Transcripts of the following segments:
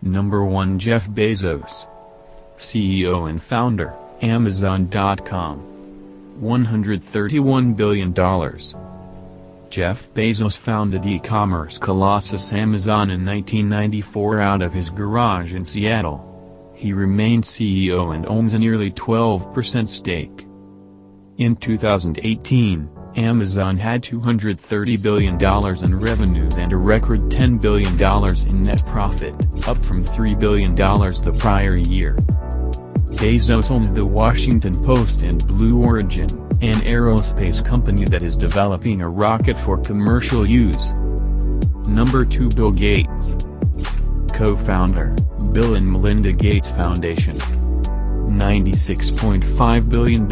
Number 1. Jeff Bezos, CEO and founder, Amazon.com. $131 billion. Jeff Bezos founded e-commerce colossus Amazon in 1994 out of his garage in Seattle. He remained CEO and owns a nearly 12% stake. In 2018, Amazon had $230 billion in revenues and a record $10 billion in net profit, up from $3 billion the prior year. Bezos owns the Washington Post and Blue Origin, an aerospace company that is developing a rocket for commercial use. Number 2. Bill Gates, co-founder, Bill and Melinda Gates Foundation. $96.5 billion.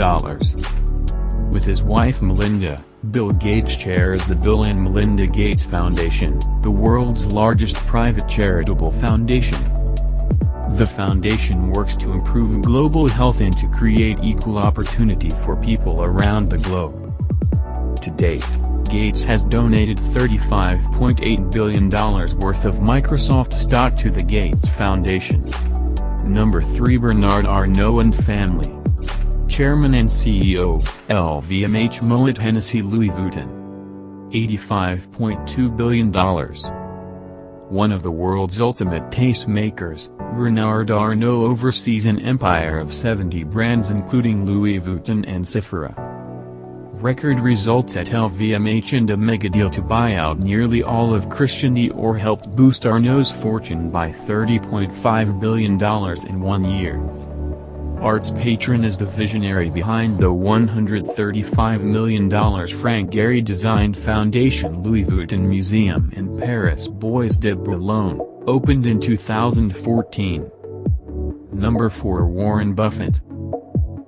With his wife Melinda, Bill Gates chairs the Bill and Melinda Gates Foundation, the world's largest private charitable foundation. The foundation works to improve global health and to create equal opportunity for people around the globe. To date, Gates has donated $35.8 billion worth of Microsoft stock to the Gates Foundation. Number 3. Bernard Arnault and family. Chairman and CEO, LVMH Moet Hennessy Louis Vuitton. $85.2 billion. One of the world's ultimate tastemakers, Bernard Arnault oversees an empire of 70 brands including Louis Vuitton and Sephora. Record results at LVMH and a mega deal to buy out nearly all of Christian Dior helped boost Arnault's fortune by $30.5 billion in 1 year. Art's patron is the visionary behind the $135 million Frank Gehry designed foundation Louis Vuitton Museum in Paris. Bois de Boulogne, opened in 2014. Number 4. Warren Buffett,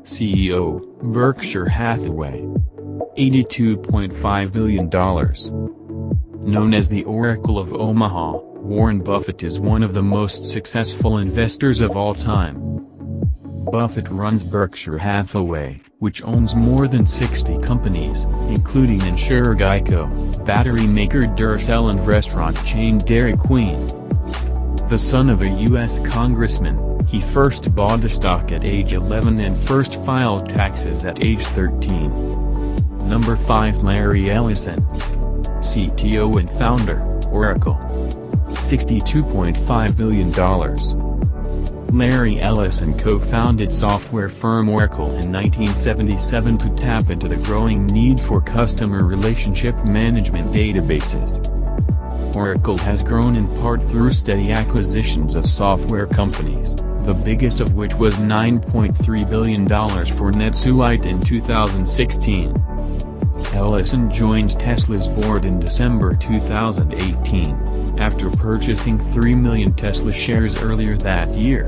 CEO, Berkshire Hathaway. $82.5 billion. Known as the Oracle of Omaha, Warren Buffett is one of the most successful investors of all time. Buffett runs Berkshire Hathaway, which owns more than 60 companies, including insurer Geico, battery maker Duracell and restaurant chain Dairy Queen. The son of a U.S. congressman, he first bought the stock at age 11 and first filed taxes at age 13. Number 5. Larry Ellison, CTO and founder, Oracle. $62.5 billion. Larry Ellison co-founded software firm Oracle in 1977 to tap into the growing need for customer relationship management databases. Oracle has grown in part through steady acquisitions of software companies, the biggest of which was $9.3 billion for NetSuite in 2016. Ellison joined Tesla's board in December 2018, after purchasing 3 million Tesla shares earlier that year.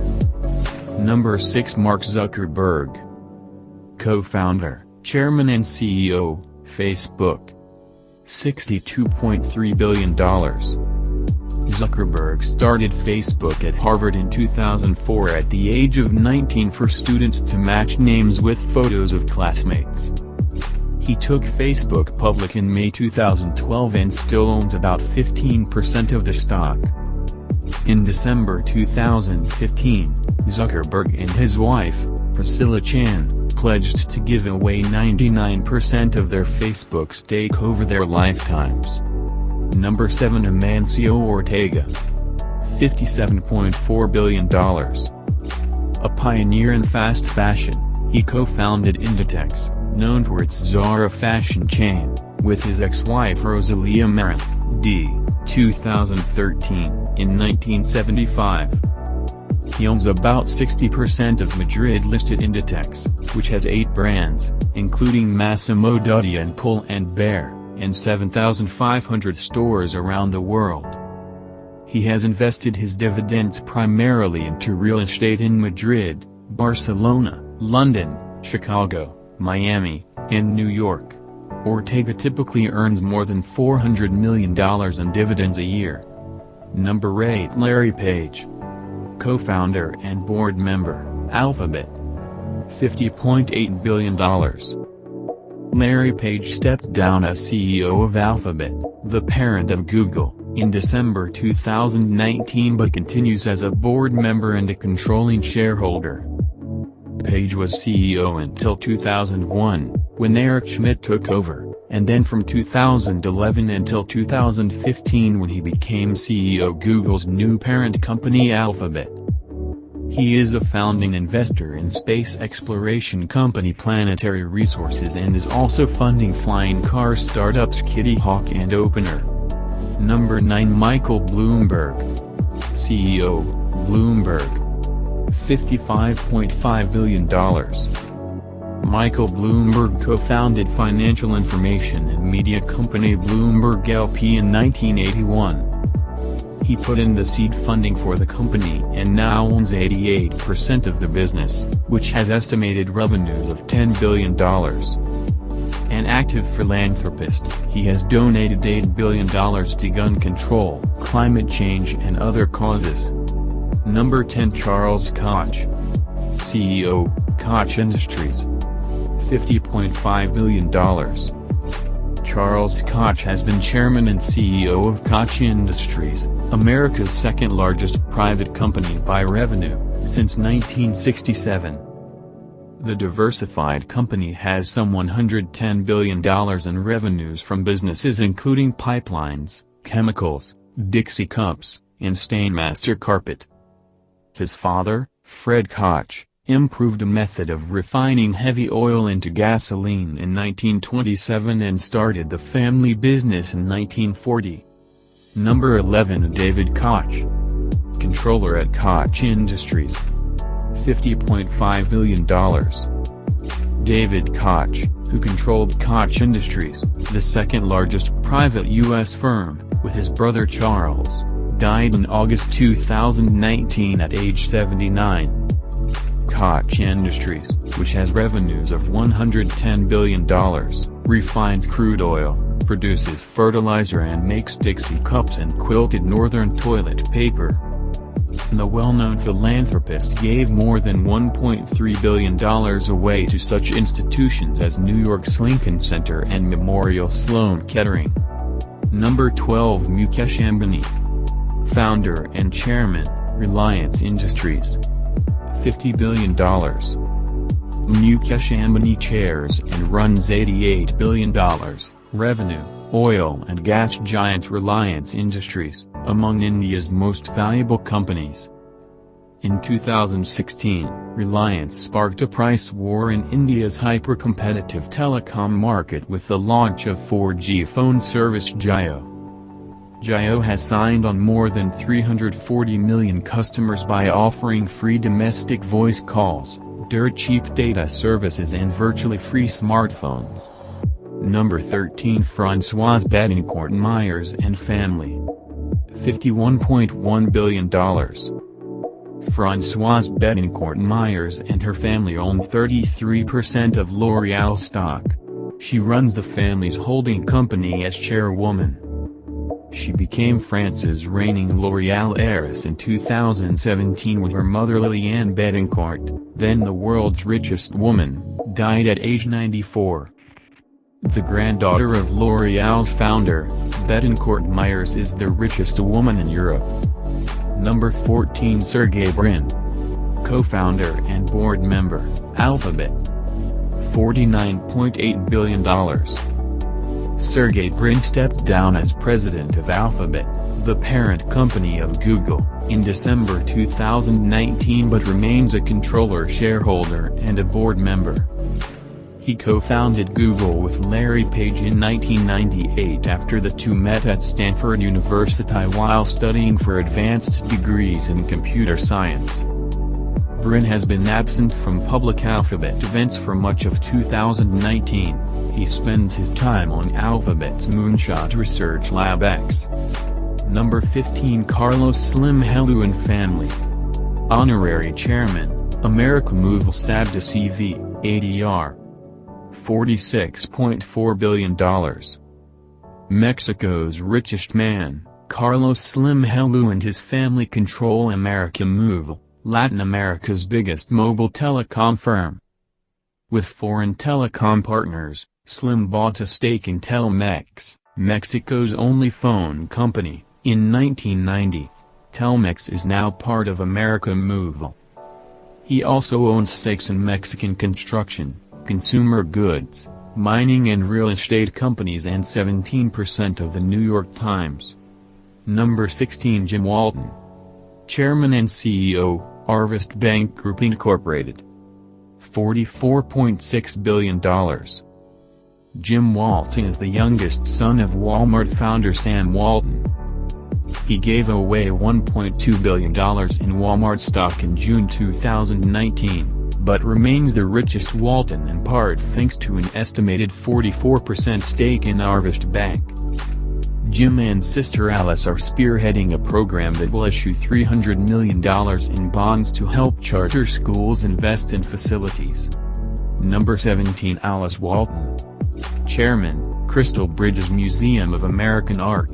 Number 6. Mark Zuckerberg, co-founder, chairman and CEO, Facebook. $62.3 billion. Zuckerberg started Facebook at Harvard in 2004 at the age of 19 for students to match names with photos of classmates. He took Facebook public in May 2012 and still owns about 15% of the stock. In December 2015, Zuckerberg and his wife, Priscilla Chan, pledged to give away 99% of their Facebook stake over their lifetimes. Number 7. Amancio Ortega, $57.4 billion. A pioneer in fast fashion, he co-founded Inditex, known for its Zara fashion chain, with his ex-wife Rosalia Marin, d. 2013, in 1975. He owns about 60% of Madrid-listed Inditex, which has 8 brands, including Massimo Dutti and Pull & Bear, and 7,500 stores around the world. He has invested his dividends primarily into real estate in Madrid, Barcelona, London, Chicago, Miami, and New York. Ortega typically earns more than $400 million in dividends a year. Number 8. Larry Page, co-founder and board member, Alphabet. $50.8 billion. Larry Page stepped down as CEO of Alphabet, the parent of Google, in December 2019 but continues as a board member and a controlling shareholder. Page was CEO until 2001, when Eric Schmidt took over, and then from 2011 until 2015 when he became CEO Google's new parent company Alphabet. He is a founding investor in space exploration company Planetary Resources and is also funding flying car startups Kitty Hawk and Opener. Number 9 Michael Bloomberg. CEO, Bloomberg. $55.5 billion. Michael Bloomberg co-founded financial information and media company Bloomberg LP in 1981. He put in the seed funding for the company and now owns 88% of the business, which has estimated revenues of $10 billion. An active philanthropist, he has donated $8 billion to gun control, climate change and other causes. Number 10 Charles Koch. CEO, Koch Industries. $50.5 billion. Charles Koch has been chairman and CEO of Koch Industries, America's second-largest private company by revenue, since 1967. The diversified company has some $110 billion in revenues from businesses including pipelines, chemicals, Dixie cups, and Stainmaster carpet. His father, Fred Koch, improved a method of refining heavy oil into gasoline in 1927 and started the family business in 1940. Number 11 David Koch. Controller at Koch Industries. $50.5 billion. David Koch, who controlled Koch Industries, the second-largest private U.S. firm, with his brother Charles, died in August 2019 at age 79. Koch Industries, which has revenues of $110 billion, refines crude oil, produces fertilizer and makes Dixie cups and quilted Northern toilet paper. The well-known philanthropist gave more than $1.3 billion away to such institutions as New York's Lincoln Center and Memorial Sloan Kettering. Number 12 Mukesh Ambani. Founder and Chairman, Reliance Industries. $50 billion. Mukesh Ambani chairs and runs $88 billion, revenue, oil and gas giant Reliance Industries, among India's most valuable companies. In 2016, Reliance sparked a price war in India's hyper-competitive telecom market with the launch of 4G phone service Jio. Jio has signed on more than 340 million customers by offering free domestic voice calls, dirt cheap data services and virtually free smartphones. Number 13 Françoise Bettencourt Myers and Family. $51.1 billion. Françoise Bettencourt Myers and her family own 33% of L'Oréal stock. She runs the family's holding company as chairwoman. She became France's reigning L'Oréal heiress in 2017 when her mother Liliane Bettencourt, then the world's richest woman, died at age 94. The granddaughter of L'Oréal's founder, Bettencourt Myers is the richest woman in Europe. Number 14 Sergey Brin. Co-founder and board member, Alphabet. $49.8 billion. Sergey Brin stepped down as president of Alphabet, the parent company of Google, in December 2019 but remains a controller shareholder and a board member. He co-founded Google with Larry Page in 1998 after the two met at Stanford University while studying for advanced degrees in computer science. Brin has been absent from public Alphabet events for much of 2019. He spends his time on Alphabet's Moonshot Research Lab X. Number 15 Carlos Slim Helú and Family. Honorary Chairman, America Move Sad to CV, ADR. $46.4 billion. Mexico's richest man, Carlos Slim Helú and his family control America Move, Latin America's biggest mobile telecom firm. With foreign telecom partners, Slim bought a stake in Telmex, Mexico's only phone company, In 1990, Telmex is now part of America Movil. He also owns stakes in Mexican construction, consumer goods, mining and real estate companies and 17% of the New York Times. Number 16. Jim Walton. Chairman and CEO, Harvest Bank Group Incorporated. $44.6 billion. Jim Walton is the youngest son of Walmart founder Sam Walton. He gave away $1.2 billion in Walmart stock in June 2019, but remains the richest Walton in part thanks to an estimated 44% stake in Harvest Bank. Jim and sister Alice are spearheading a program that will issue $300 million in bonds to help charter schools invest in facilities. Number 17. Alice Walton. Chairman, Crystal Bridges Museum of American Art.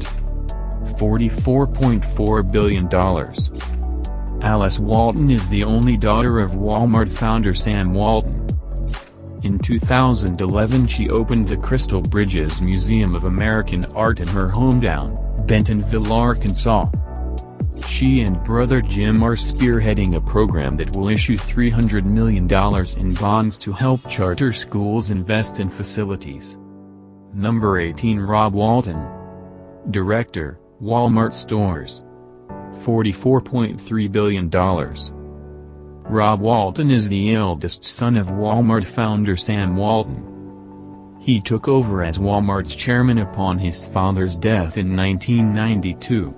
$44.4 billion. Alice Walton is the only daughter of Walmart founder Sam Walton. In 2011 she opened the Crystal Bridges Museum of American Art in her hometown, Bentonville, Arkansas. She and brother Jim are spearheading a program that will issue $300 million in bonds to help charter schools invest in facilities. Number 18. Rob Walton. Director, Walmart Stores. $44.3 billion. Rob Walton is the eldest son of Walmart founder Sam Walton. He took over as Walmart's chairman upon his father's death in 1992.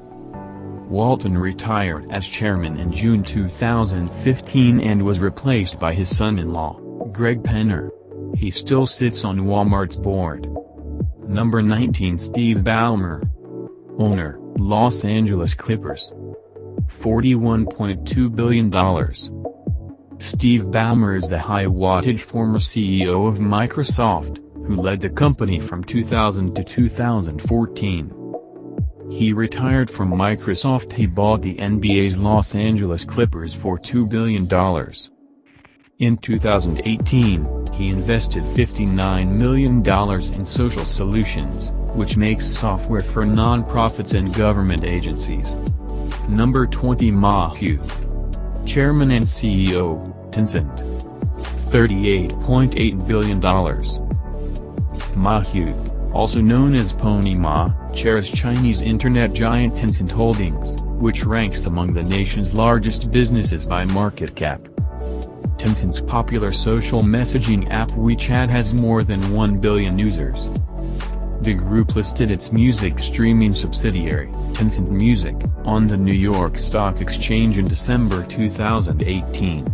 Walton retired as chairman in June 2015 and was replaced by his son-in-law, Greg Penner. He still sits on Walmart's board. Number 19. Steve Ballmer. Owner, Los Angeles Clippers. $41.2 billion. Steve Ballmer is the high-wattage former CEO of Microsoft, who led the company from 2000 to 2014. He retired from Microsoft. He bought the NBA's Los Angeles Clippers for $2 billion. In 2018, he invested $59 million in Social Solutions, which makes software for nonprofits and government agencies. Number 20. Ma Hu. Chairman and CEO, Tencent. $38.8 billion. Ma Hu, also known as Pony Ma, chairs Chinese internet giant Tencent Holdings, which ranks among the nation's largest businesses by market cap. Tencent's popular social messaging app WeChat has more than 1 billion users. The group listed its music streaming subsidiary, Tencent Music, on the New York Stock Exchange in December 2018.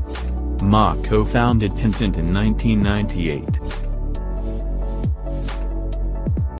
Ma co-founded Tencent in 1998.